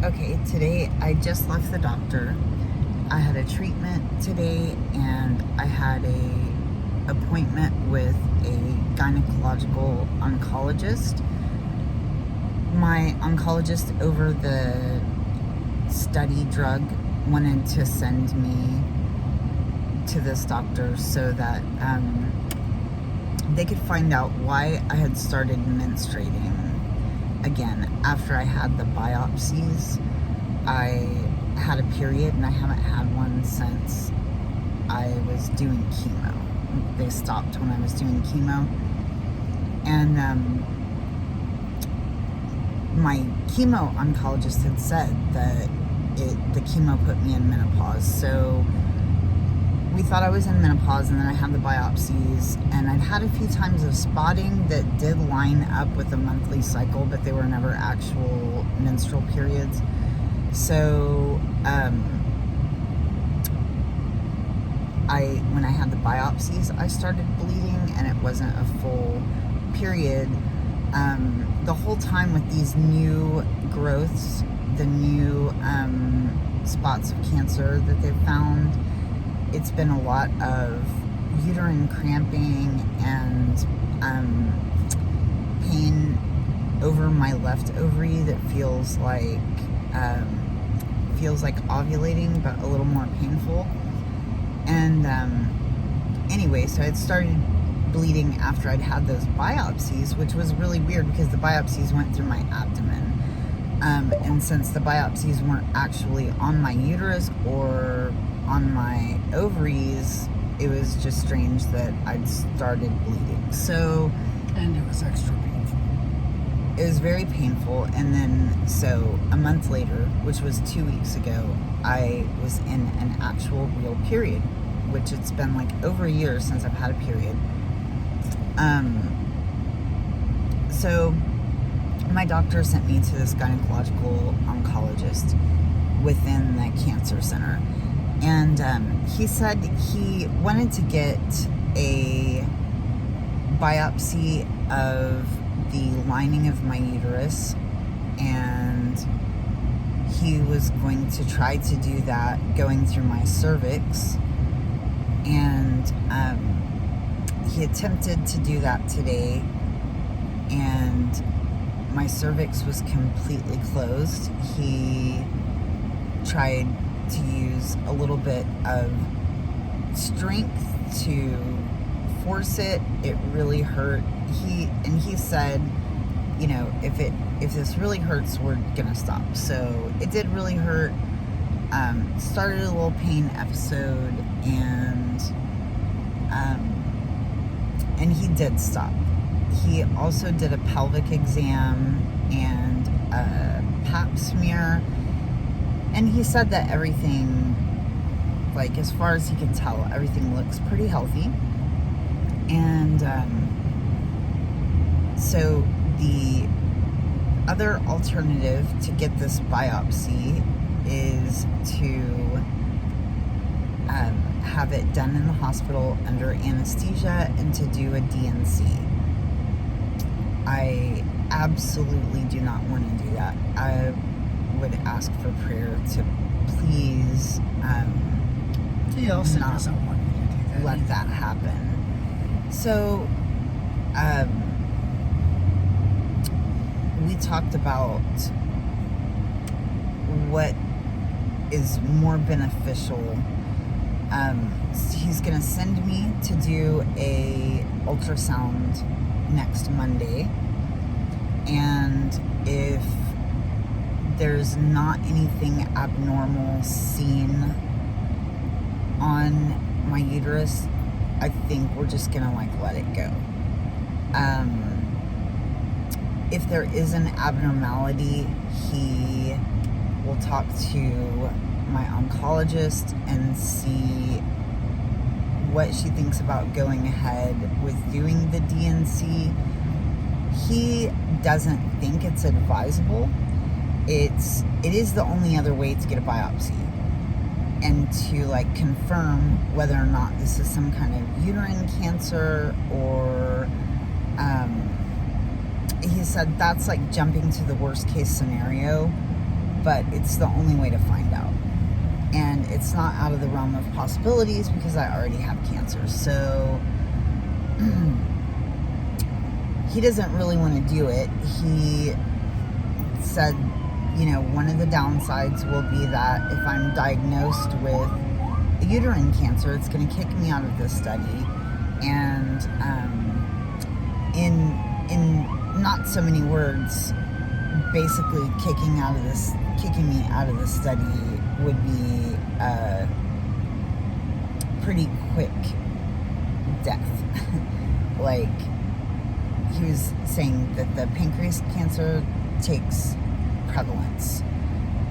Okay, today I just left the doctor. I had a treatment today and I had a appointment with a gynecological oncologist. My oncologist over the study drug wanted to send me to this doctor so that they could find out why I had started menstruating again after I had the biopsies. I had a period and I haven't had one since I was doing chemo. They stopped when I was doing chemo, and my chemo oncologist had said that the chemo put me in menopause. So we thought I was in menopause, and then I had the biopsies, and I'd had a few times of spotting that did line up with a monthly cycle, but they were never actual menstrual periods. So when I had the biopsies, I started bleeding, and it wasn't a full period. The whole time with these new growths, the new spots of cancer that they've found, it's been a lot of uterine cramping and pain over my left ovary that feels like ovulating, but a little more painful. And anyway, so I'd started bleeding after I'd had those biopsies, which was really weird because the biopsies went through my abdomen. And since the biopsies weren't actually on my uterus or on my ovaries, it was just strange that I'd started bleeding. So, and it was extra painful. It was very painful. And then, so a month later, which was 2 weeks ago, I was in an actual real period, which it's been like over a year since I've had a period. So my doctor sent me to this gynecological oncologist within the cancer center. And he said he wanted to get a biopsy of the lining of my uterus, and he was going to try to do that going through my cervix. And he attempted to do that today, and my cervix was completely closed. He tried to use a little bit of strength to force it. It really hurt. He said, you know, if this really hurts, we're gonna stop. So it did really hurt. Started a little pain episode, and he did stop. He also did a pelvic exam and a pap smear, and he said that everything, like as far as he can tell, everything looks pretty healthy. And so the other alternative to get this biopsy is to have it done in the hospital under anesthesia and to do a DNC. I absolutely do not want to do that. I would ask for prayer to please He also doesn't want you to do that. Let that happen. So we talked about what is more beneficial. He's going to send me to do a ultrasound next Monday, and if there's not anything abnormal seen on my uterus, I think we're just gonna let it go. If there is an abnormality, he will talk to my oncologist and see what she thinks about going ahead with doing the DNC. He doesn't think it's advisable. It is the only other way to get a biopsy and to confirm whether or not this is some kind of uterine cancer, or he said that's jumping to the worst case scenario, but it's the only way to find out. And it's not out of the realm of possibilities because I already have cancer. So he doesn't really want to do it. He said, one of the downsides will be that if I'm diagnosed with uterine cancer, it's going to kick me out of this study. And in not so many words, basically kicking me out of this study would be a pretty quick death. Like, he was saying that the pancreas cancer takes prevalence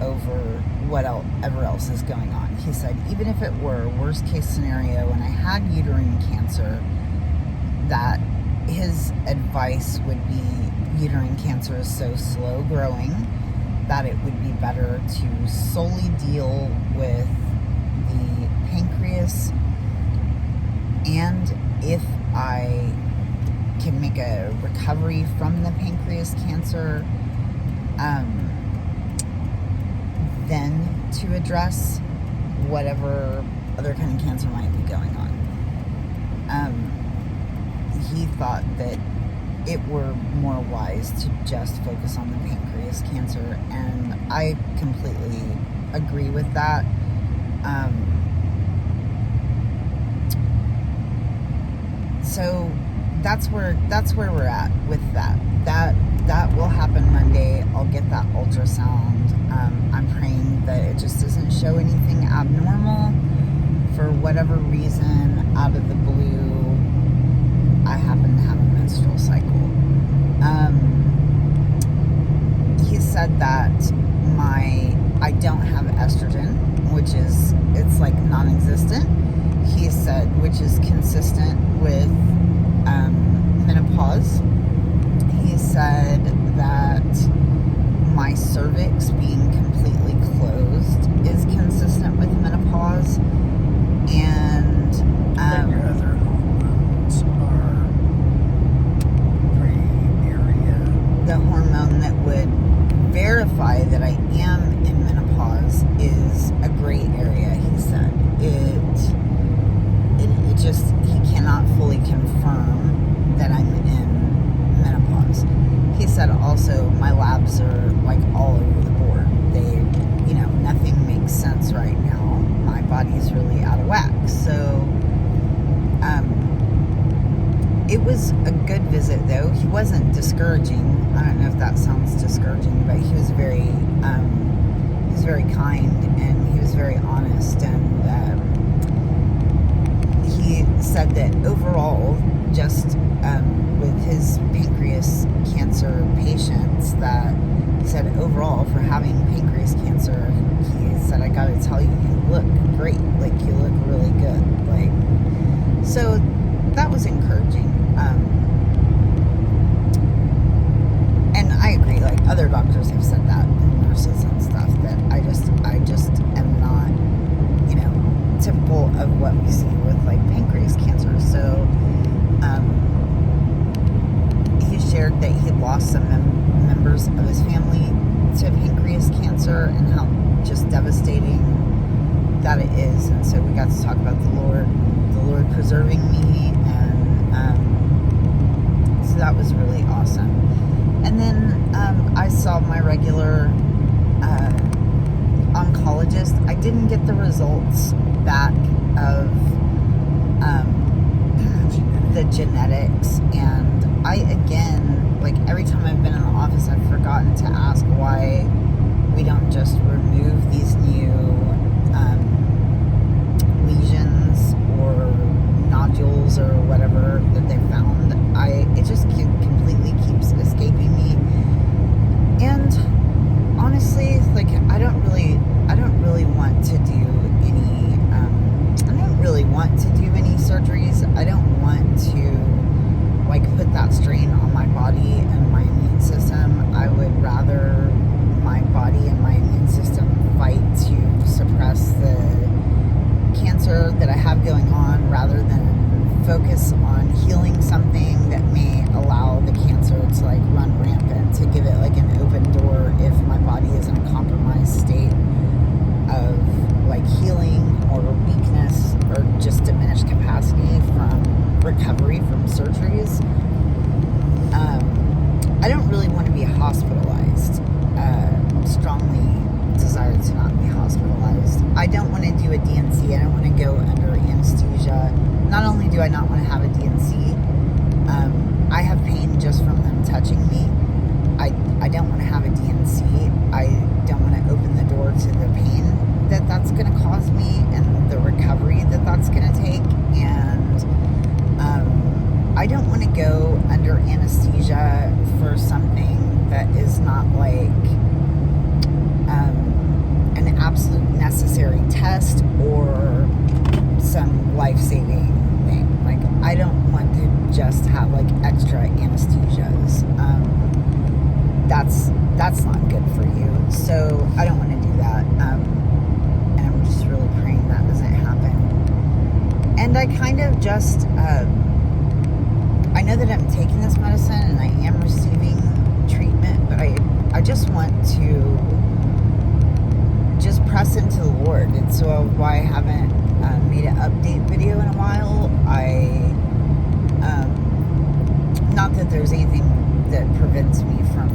over whatever else is going on. He said even if it were worst case scenario and I had uterine cancer, that his advice would be uterine cancer is so slow growing that it would be better to solely deal with the pancreas, and if I can make a recovery from the pancreas cancer, then to address whatever other kind of cancer might be going on. He thought that it were more wise to just focus on the pancreas cancer, and I completely agree with that. So that's where we're at with that. That will happen Monday. I'll get that ultrasound. I'm praying that it just doesn't show anything abnormal. For whatever reason, out of the blue, I happen to have a menstrual cycle. He said that I don't have estrogen, it's like non-existent. He said, which is consistent with menopause. He said that my cervix being completely closed is consistent with menopause, and your other hormones are gray area. The hormone that would verify that I am in menopause is a gray area, he said. It just, he cannot fully confirm that I'm in menopause. He said also my labs are like all over the board. Nothing makes sense right now. My body's really out of whack. So, it was a good visit though. He wasn't discouraging. I don't know if that sounds discouraging, but he was very kind, and he was very honest, and he said that overall, just with his pancreas cancer patients, that he said overall for having pancreas cancer, he said, I gotta tell you, you look great. Like, you look really good. Like, so that was encouraging. And I agree, like other doctors have said that, and nurses and stuff, that I just am not, typical of what we see with like pancreas cancer. So, he shared that he lost some members of his family to pancreas cancer, and how just devastating that it is. And so we got to talk about the Lord preserving me, and so that was really awesome. And then I saw my regular oncologist. I didn't get the results back of the genetics, and I, again, like every time I've been in the office, I've forgotten to ask why we don't just remove these new lesions or nodules or whatever that they found. It just completely keeps escaping me, and honestly, like I don't really want to do any surgeries. I don't want to like put that strain on my body and my immune system. I would rather life-saving thing. Like, I don't want to just have like extra anesthesias. That's not good for you. So I don't want to do that. And I'm just really praying that doesn't happen. And I kind of just, I know that I'm taking this medicine and I am receiving treatment, but I just want to just press into the Lord. And so why I haven't made an update video in a while. Not that there's anything that prevents me from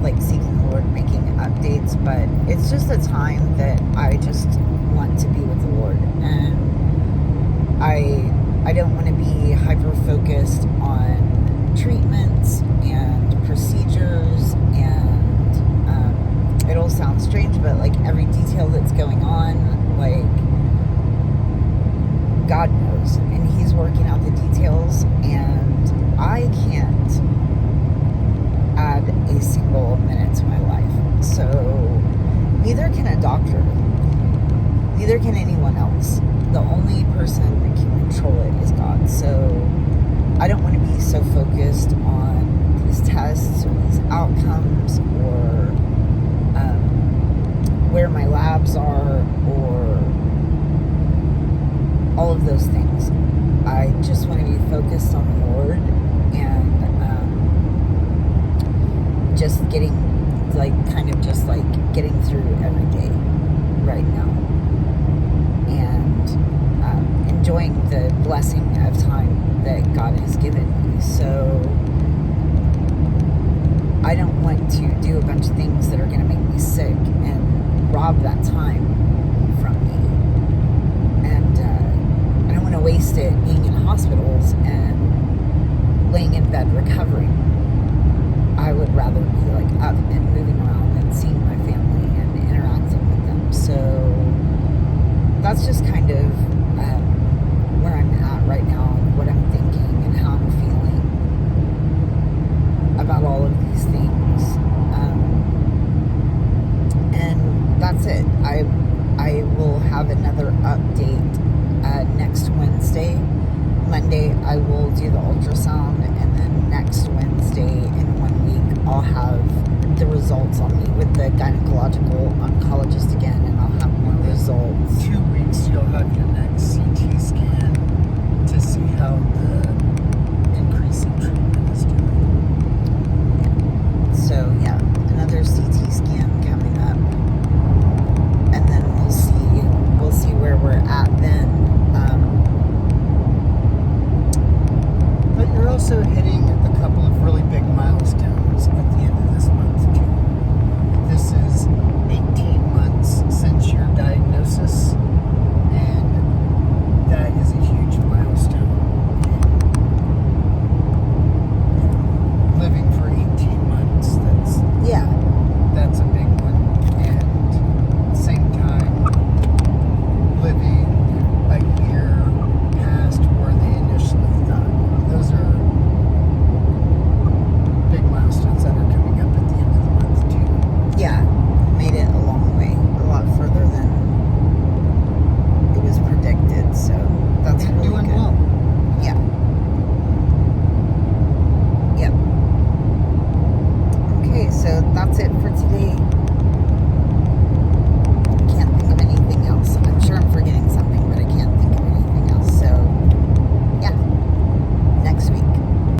like seeking the Lord, making updates, but it's just a time that I just want to be with the Lord. And I don't want to be hyper focused on treatments and procedures, and it all sounds strange, but like every detail that's going on, like God knows, and He's working out the details, and I can't add a single minute to my life. So neither can a doctor, neither can anyone else. The only person that can control it is God. So I don't want to be so focused on these tests or these outcomes or where my labs are or all of those things. I just want to be focused on the Lord and just getting getting through every day right now, and enjoying the blessing of time that God has given me. So I don't want to do a bunch of things that are going to make me sick and rob that time from me. And I don't want to waste it being in hospitals and laying in bed recovering. I would rather be like up and moving around and seeing my family and interacting with them. So that's just kind of where I'm at right now, what I'm thinking and how I'm feeling about all of these things. And that's it. I will have another update next Wednesday. Monday I will do the ultrasound, and then next Wednesday in 1 week I'll have the results. I'll meet with the gynecological